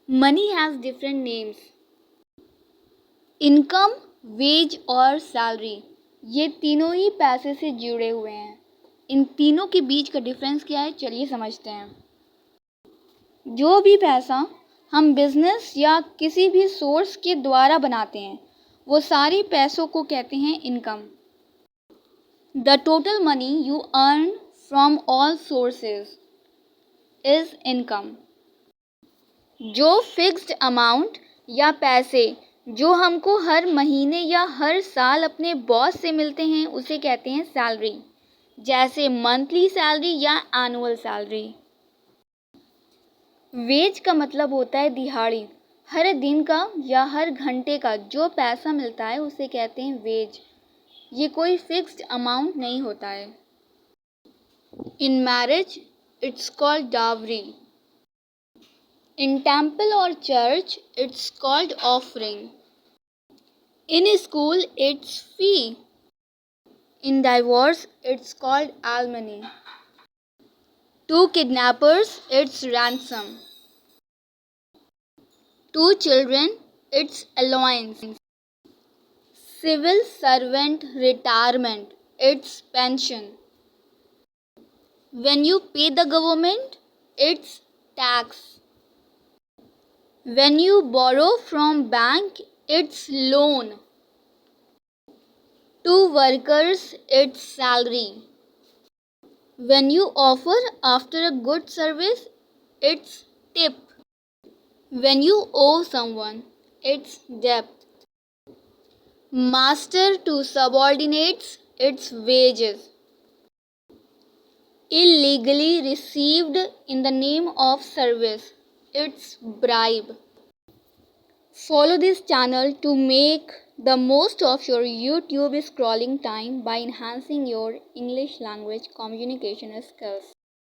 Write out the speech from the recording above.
Money has different names. Income, wage और salary, ये तीनों ही पैसे से जुड़े हुए हैं। इन तीनों के बीच का डिफरेंस क्या है, चलिए समझते हैं। जो भी पैसा हम बिजनेस या किसी भी सोर्स के द्वारा बनाते हैं, वो सारे पैसों को कहते हैं income. The total money you earn from all sources is income. जो फिक्स्ड अमाउंट या पैसे जो हमको हर महीने या हर साल अपने बॉस से मिलते हैं, उसे कहते हैं सैलरी, जैसे मंथली सैलरी या एनुअल सैलरी। वेज का मतलब होता है दिहाड़ी, हर दिन का या हर घंटे का जो पैसा मिलता है उसे कहते हैं वेज। ये कोई फिक्स्ड अमाउंट नहीं होता है। In marriage it's called dowry. In temple और church it's called offering. In school it's fee. In divorce it's called alimony. To kidnappers it's ransom. To children it's allowance. Civil servant retirement it's pension. When you pay the government it's tax. When you borrow from bank it's loan. To workers it's salary. When you offer after a good service, it's tip. When you owe someone, it's debt. Master to subordinates, it's wages. Illegally received in the name of service, it's bribe. Follow this channel to make the most of your YouTube scrolling time by enhancing your English language communication skills.